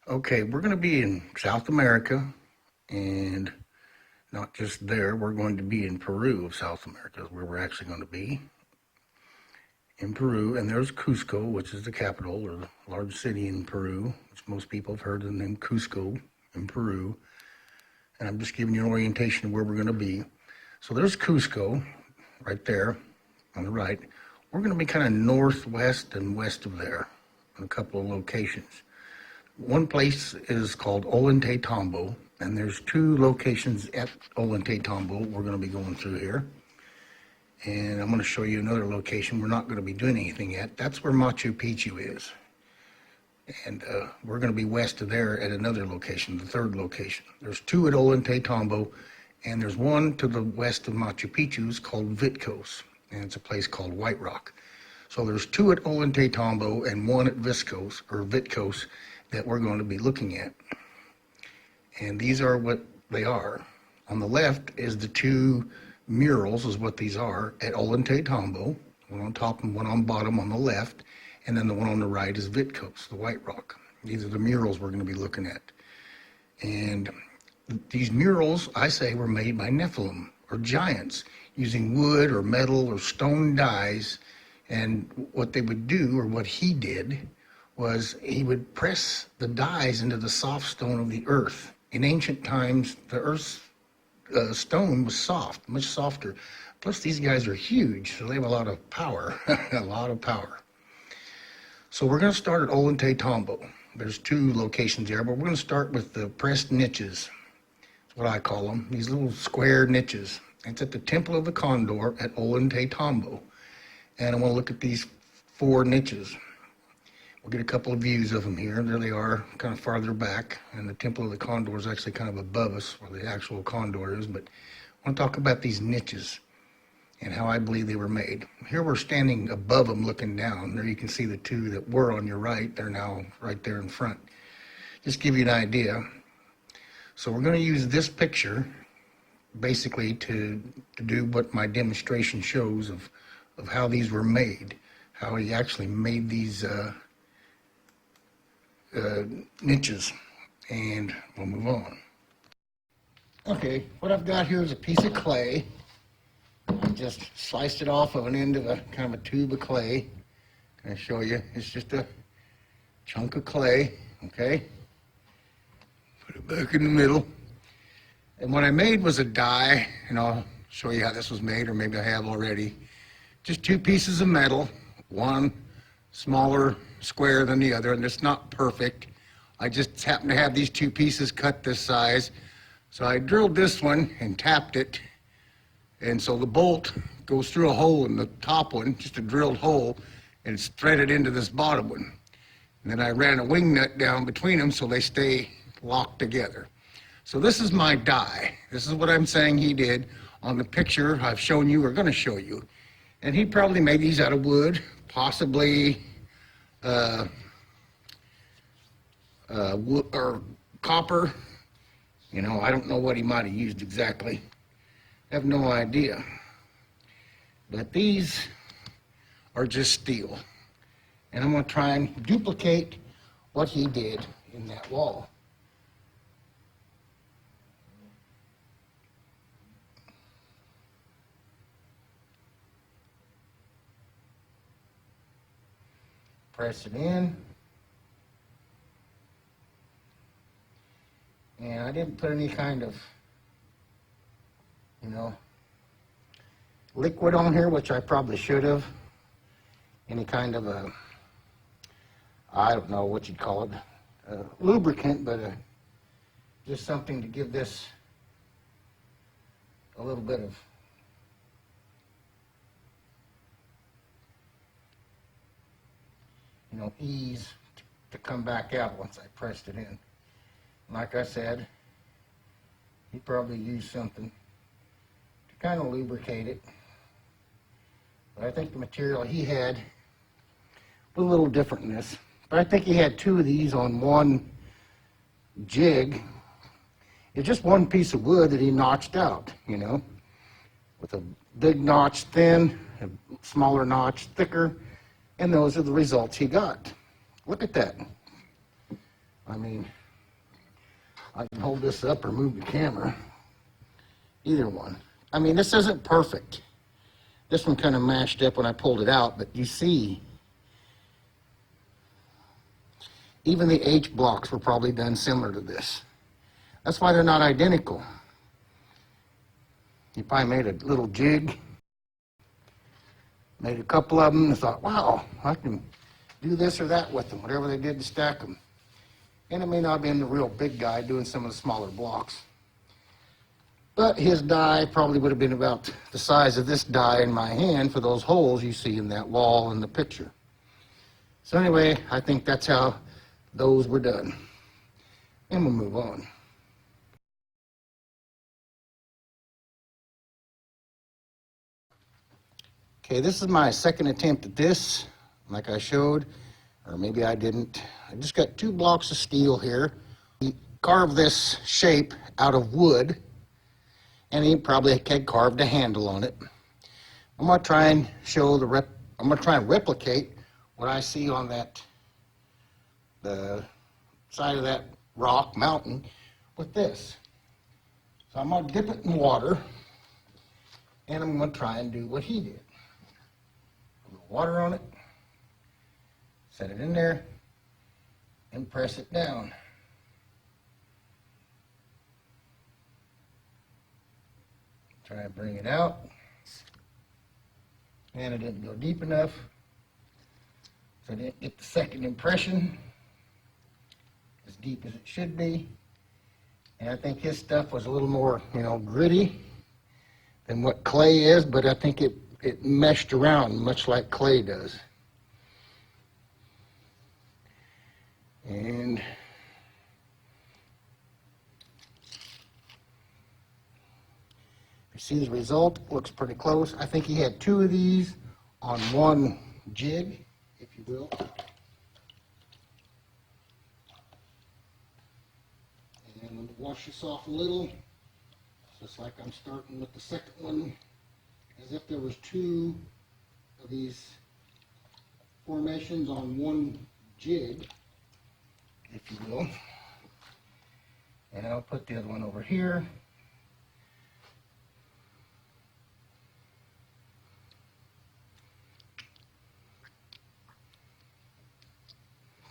Okay, we're going to be in South America, and not just there, we're going to be in Peru of South America, is where we're actually going to be. In Peru, and there's Cusco, which is the capital or the largest city in Peru, which most people have heard of the name Cusco in Peru. And I'm just giving you an orientation of where we're going to be. So there's Cusco right there on the right. We're going to be kind of northwest and west of there in a couple of locations. One place is called Ollantaytambo, and there's two locations at Ollantaytambo we're going to be going through here. And I'm going to show you another location we're not going to be doing anything at. That's where Machu Picchu is. And we're going to be west of there at another location, the third location. There's two at Ollantaytambo, and there's one to the west of Machu Picchu called Vitcos, and it's a place called White Rock. So there's two at Ollantaytambo and one at Vitcos that we're going to be looking at. And these are what they are. On the left is the two murals, is what these are, at Ollantaytambo, one on top and one on bottom on the left, and then the one on the right is Vitcos, the White Rock. These are the murals we're going to be looking at. And these murals, I say, were made by Nephilim, or giants, using wood or metal or stone dyes. And what they would do, or what he did, was he would press the dyes into the soft stone of the earth. In ancient times, the earth's stone was soft, much softer. Plus, these guys are huge, so they have a lot of power, a lot of power. So we're going to start at Ollantaytambo. There's two locations there, but we're going to start with the pressed niches. That's what I call them, these little square niches. It's at the Temple of the Condor at Ollantaytambo. And I want to look at these four niches. We'll get a couple of views of them here. There they are, kind of farther back, and the Temple of the Condor is actually kind of above us, where the actual condor is. But I want to talk about these niches and how I believe they were made. Here we're standing above them looking down. There you can see the two that were on your right. They're now right there in front. Just give you an idea. So we're going to use this picture basically to do what my demonstration shows of how these were made, how he actually made these niches, and we'll move on. Okay, what I've got here is a piece of clay. I just sliced it off of an end of a kind of a tube of clay. Can I show you? It's just a chunk of clay, okay? Put it back in the middle. And what I made was a die, and I'll show you how this was made, or maybe I have already. Just two pieces of metal, one smaller square than the other, and it's not perfect. I just happen to have these two pieces cut this size. So I drilled this one and tapped it, and so the bolt goes through a hole in the top one, just a drilled hole, and it's threaded into this bottom one. And then I ran a wing nut down between them so they stay locked together. So this is my die. This is what I'm saying he did on the picture I've shown you, or going to show you. And he probably made these out of wood, possibly wood or copper. You know, I don't know what he might have used exactly. I have no idea. But these are just steel. And I'm going to try and duplicate what he did in that wall. Press it in. And I didn't put any kind of, liquid on here, which I probably should have. Any kind of a, I don't know what you'd call it, a lubricant, but just something to give this a little bit of ease to come back out once I pressed it in. Like I said, he probably used something to kind of lubricate it. But I think the material he had was a little different than this. But I think he had two of these on one jig. It's just one piece of wood that he notched out, with a big notch thin, a smaller notch thicker, and those are the results he got. Look at that. I mean, I can hold this up or move the camera. Either one. I mean, this isn't perfect. This one kind of mashed up when I pulled it out, but you see, even the H blocks were probably done similar to this. That's why they're not identical. You probably made a little jig, made a couple of them, and thought, wow, I can do this or that with them, whatever they did to stack them. And it may not have been the real big guy doing some of the smaller blocks. But his die probably would have been about the size of this die in my hand for those holes you see in that wall in the picture. So anyway, I think that's how those were done. And we'll move on. Okay, this is my second attempt at this, like I showed, or maybe I didn't. I just got 2 blocks of steel here. He carved this shape out of wood, and he probably had carved a handle on it. I'm going to try and show I'm going to try and replicate what I see on the side of that rock mountain with this. So I'm going to dip it in water, and I'm going to try and do what he did. A little water on it, set it in there, and press it down. Try and bring it out. And it didn't go deep enough, so I didn't get the second impression as deep as it should be. And I think his stuff was a little more, gritty than what clay is, but I think it meshed around much like clay does. And you see the result, looks pretty close. I think he had 2 of these on one jig, if you will. And I'm going to wash this off a little, just like I'm starting with the second one, as if there was 2 of these formations on one jig, if you will. And I'll put the other one over here.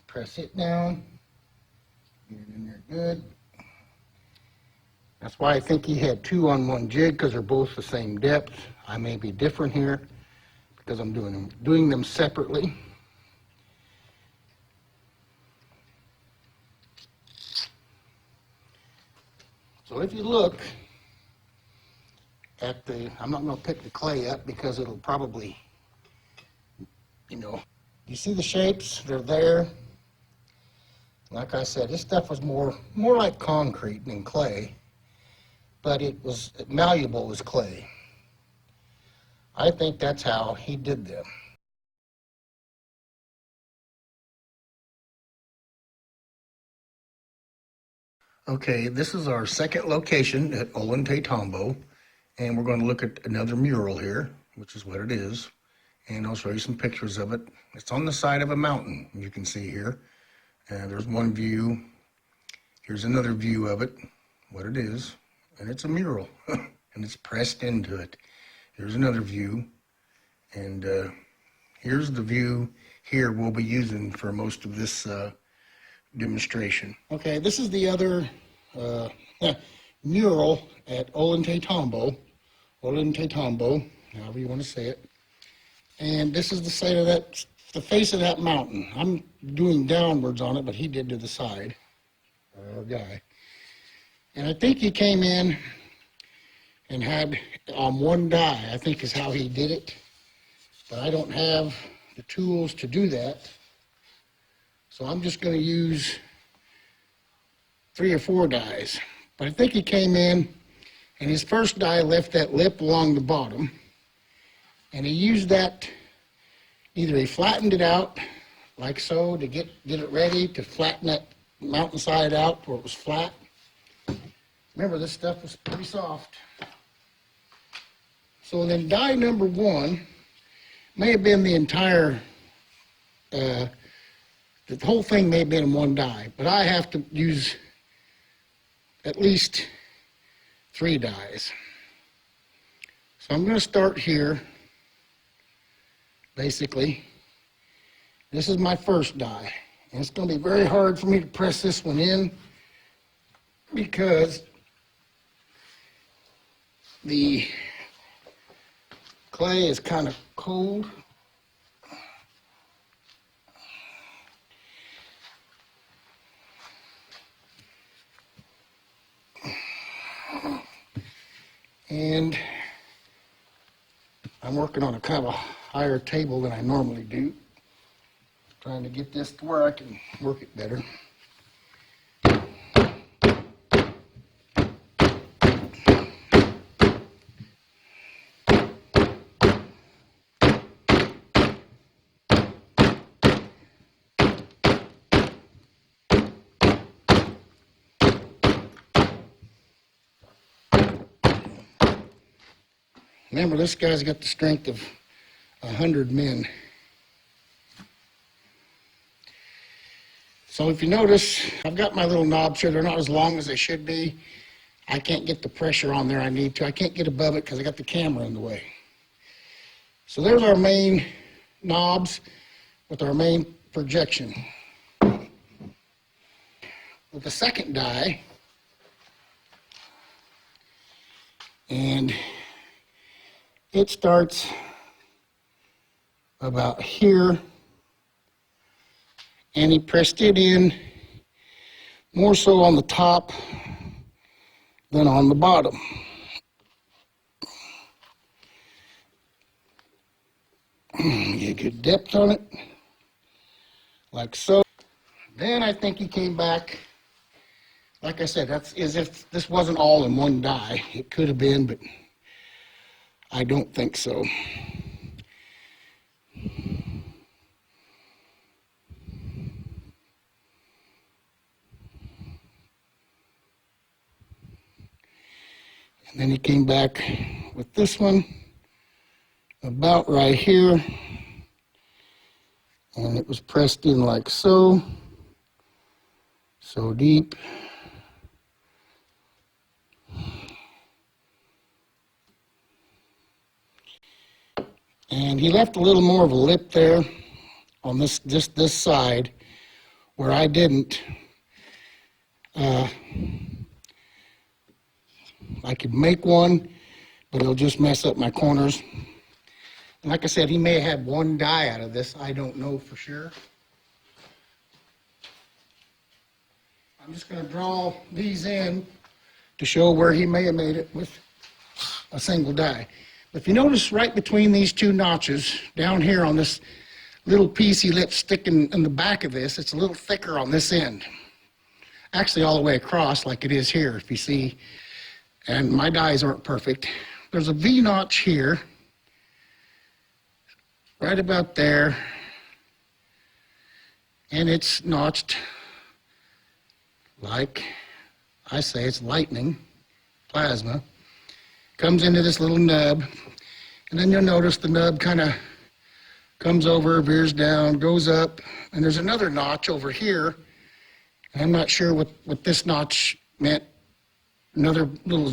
Press it down, get it in there good. That's why I think he had 2 on one jig, because they're both the same depth. I may be different here because I'm doing them separately. So if you look at I'm not going to pick the clay up because it'll probably, you see the shapes? They're there. Like I said, this stuff was more like concrete than clay, but it was malleable as clay. I think that's how he did them. Okay, this is our second location at Ollantaytambo, and we're going to look at another mural here, which is what it is, and I'll show you some pictures of it. It's on the side of a mountain, you can see here. There's one view. Here's another view of it, what it is, and it's a mural, and it's pressed into it. Here's another view, and here's the view here we'll be using for most of this demonstration. Okay, this is the other mural at Ollantaytambo, however you want to say it. And this is the side of the face of that mountain. I'm doing downwards on it, but he did to the side, our guy. And I think he came in and had on one die, I think is how he did it. But I don't have the tools to do that. So I'm just going to use 3 or 4 dies. But I think he came in, and his first die left that lip along the bottom. And he used that, either he flattened it out, like so, to get it ready to flatten that mountainside out where it was flat. Remember, this stuff was pretty soft. So then die number 1 may have been the entire The whole thing may have been in one die, but I have to use at least 3 dies. So I'm going to start here. Basically, this is my first die. And it's going to be very hard for me to press this one in because the clay is kind of cold. And I'm working on a kind of a higher table than I normally do. Trying to get this to where I can work it better. Remember, this guy's got the strength of 100 men. So if you notice, I've got my little knobs here. They're not as long as they should be. I can't get the pressure on there I need to. I can't get above it because I got the camera in the way. So there's our main knobs with our main projection. With the second die, and it starts about here, and he pressed it in more so on the top than on the bottom. Get good depth on it, like so. Then I think he came back, like I said, that's as if this wasn't all in one die. It could have been, but I don't think so. And then he came back with this one about right here, and it was pressed in like so, so deep. And he left a little more of a lip there on this side where I didn't. I could make one, but it'll just mess up my corners. And like I said, he may have had one die out of this. I don't know for sure. I'm just going to draw these in to show where he may have made it with a single die. If you notice right between these two notches, down here on this little piece he let stick in the back of this, it's a little thicker on this end. Actually all the way across like it is here, if you see. And my dies aren't perfect. There's a V-notch here, right about there. And it's notched like I say, it's lightning, plasma. Comes into this little nub, and then you'll notice the nub kind of comes over, veers down, goes up, and there's another notch over here. And I'm not sure what this notch meant, another little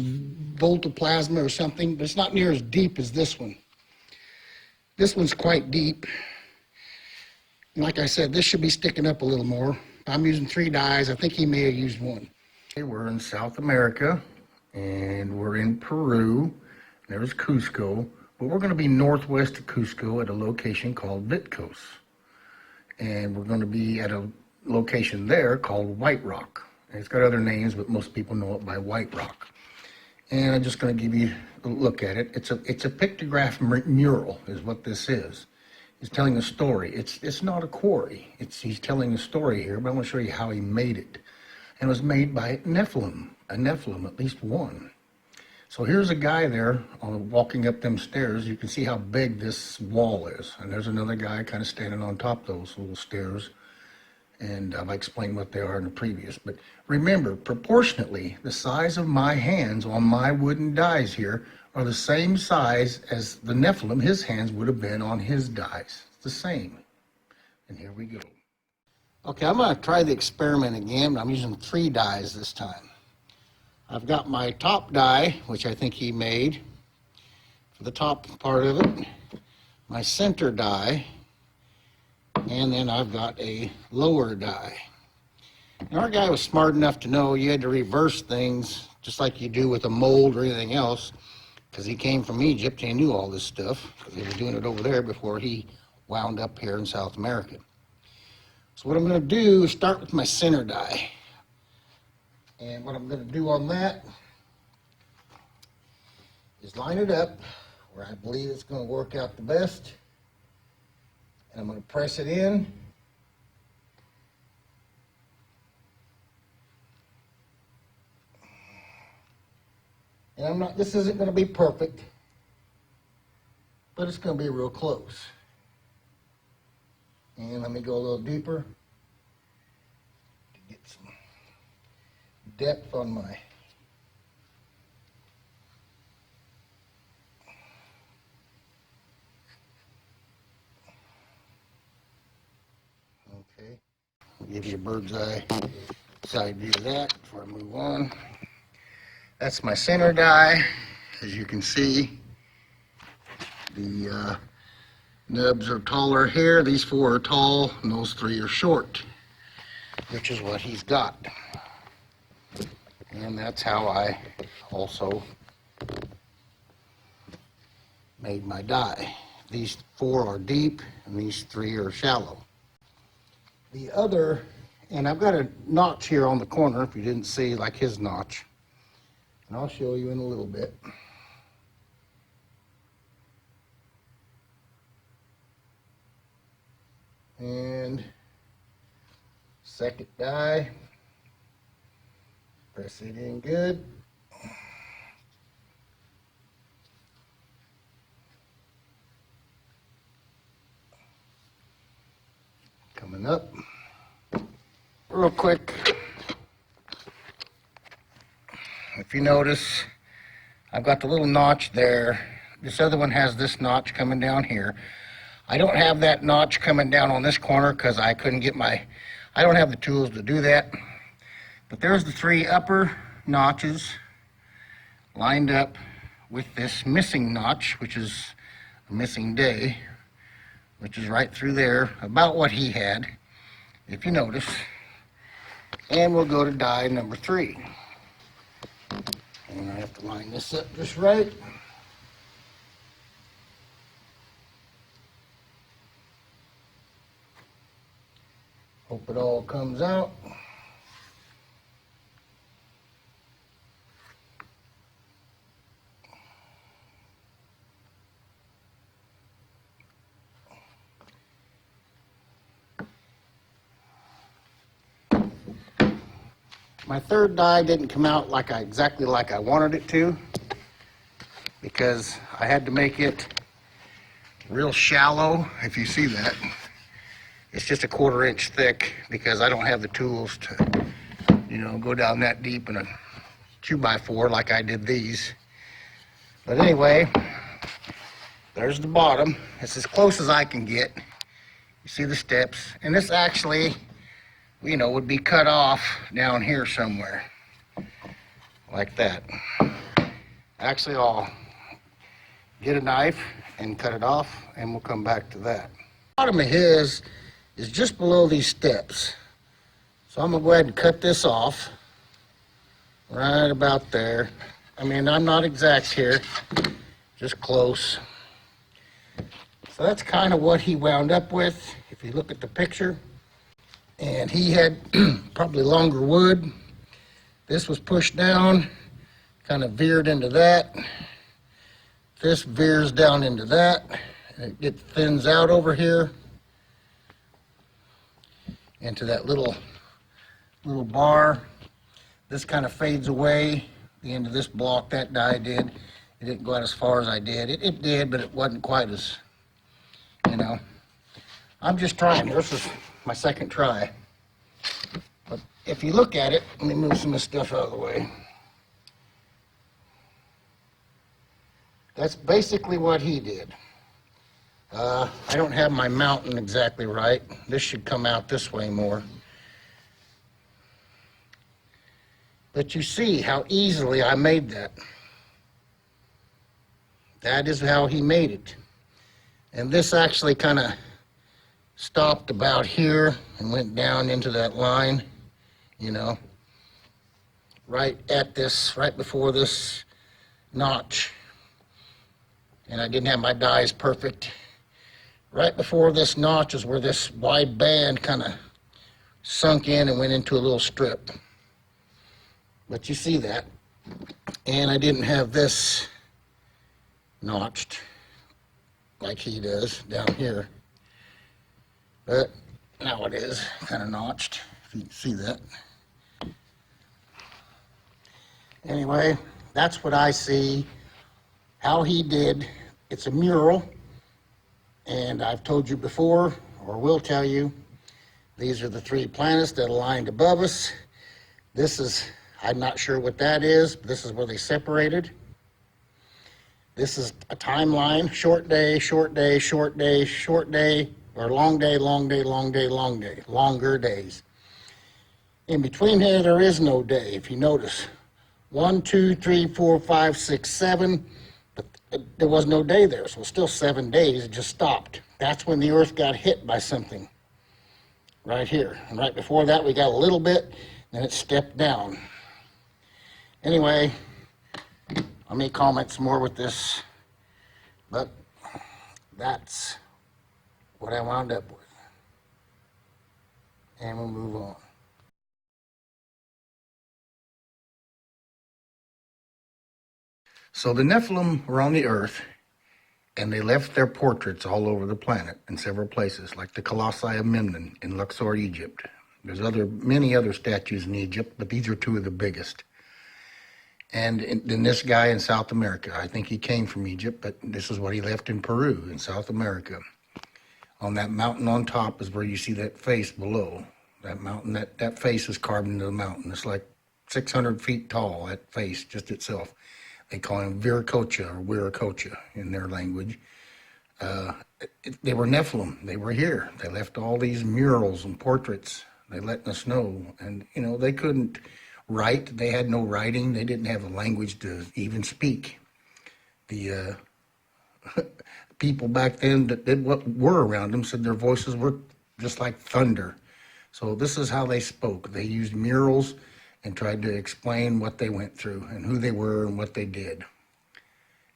volt of plasma or something, but it's not near as deep as this one. This one's quite deep. And like I said, this should be sticking up a little more. I'm using 3 dies. I think he may have used 1. We're in South America, and we're in Peru. There's Cusco, but we're going to be northwest of Cusco at a location called Vitkos. And we're going to be at a location there called White Rock. And it's got other names, but most people know it by White Rock. And I'm just going to give you a look at it. It's a pictograph mural is what this is. He's telling a story. It's not a quarry. He's telling a story here, but I want to show you how he made it. And it was made by Nephilim, at least one. So here's a guy there walking up them stairs. You can see how big this wall is. And there's another guy kind of standing on top of those little stairs. And I've explained what they are in the previous. But remember, proportionately, the size of my hands on my wooden dies here are the same size as the Nephilim, his hands would have been on his dies. It's the same. And here we go. Okay, I'm going to try the experiment again, but I'm using 3 dyes this time. I've got my top dye, which I think he made for the top part of it, my center dye, and then I've got a lower dye. And our guy was smart enough to know you had to reverse things just like you do with a mold or anything else, because he came from Egypt and he knew all this stuff, because he was doing it over there before he wound up here in South America. So what I'm going to do is start with my center dye. And what I'm going to do on that is line it up where I believe it's going to work out the best. And I'm going to press it in. And this isn't going to be perfect, but it's going to be real close. And let me go a little deeper to get some depth on my okay. I'll give you a bird's eye side view of that before I move on. That's my center dye. As you can see, the nubs are taller here. These 4 are tall, and those 3 are short, which is what he's got. And that's how I also made my dye. These 4 are deep, and these 3 are shallow. The other, and I've got a notch here on the corner, if you didn't see, like his notch. And I'll show you in a little bit. And second dye, press it in good. Coming up. Real quick, if you notice, I've got the little notch there. This other one has this notch coming down here. I don't have that notch coming down on this corner because I couldn't get I don't have the tools to do that. But there's the 3 upper notches lined up with this missing notch, which is a missing day, which is right through there, about what he had, if you notice. And we'll go to dye number 3. And I have to line this up just right. Hope it all comes out. My third dye didn't come out exactly like I wanted it to, because I had to make it real shallow. If you see that, it's just a 1/4 inch thick because I don't have the tools to, go down that deep in a 2x4 like I did these. But anyway, there's the bottom. It's as close as I can get. You see the steps, and this actually, would be cut off down here somewhere, like that. Actually, I'll get a knife and cut it off, and we'll come back to that. The bottom of his is just below these steps. So I'm gonna go ahead and cut this off, right about there. I mean, I'm not exact here, just close. So that's kind of what he wound up with, if you look at the picture. And he had probably longer wood. This was pushed down, kind of veered into that. This veers down into that, and it thins out over here into that little bar. This kind of fades away, the end of this block that dye did. It didn't go out as far as I did. It did, but it wasn't quite as, I'm just trying. This is my second try. But if you look at it, let me move some of this stuff out of the way. That's basically what he did. I don't have my mountain exactly right. This should come out this way more. But you see how easily I made that. That is how he made it. And this actually kind of stopped about here and went down into that line, you know, right before this notch. And I didn't have my dies perfect. Right before this notch is where this wide band kind of sunk in and went into a little strip. But you see that. And I didn't have this notched like he does down here. But now it is kind of notched, if you can see that. Anyway, that's what I see, how he did. It's a mural, and I've told you before, or will tell you, these are the three planets that aligned above us. This is, I'm not sure what that is, but this is where they separated. This is a timeline, short day, short day, short day, short day, or long day, long day, long day, long day, longer days. In between here, there is no day, if you notice. 1, 2, 3, 4, 5, 6, 7, but there was no day there, so it's still 7 days, it just stopped. That's when the Earth got hit by something, right here. And right before that, we got a little bit, then it stepped down. Anyway, I may comment some more with this, but that's what I wound up with. And we'll move on. So the Nephilim were on the earth, and they left their portraits all over the planet in several places, like the Colossi of Memnon in Luxor, Egypt. There's many other statues in Egypt, but these are two of the biggest. And then this guy in South America, I think he came from Egypt, but this is what he left in Peru, in South America. On that mountain on top is where you see that face below. That mountain, that face is carved into the mountain. It's like 600 feet tall, that face just itself. They call him Viracocha or Wiracocha in their language. They were Nephilim. They were here. They left all these murals and portraits. They letting us know. And, you know, they couldn't write. They had no writing. They didn't have a language to even speak. The people back then that did what were around them said their voices were just like thunder. So this is how they spoke. They used murals and tried to explain what they went through and who they were and what they did.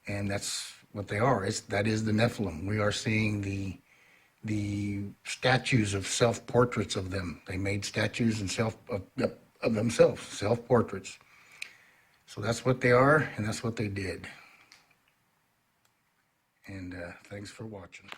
And that's what they are. That is the Nephilim. We are seeing the statues of self-portraits of them. They made statues and of themselves, self-portraits. So that's what they are, and that's what they did. And thanks for watching.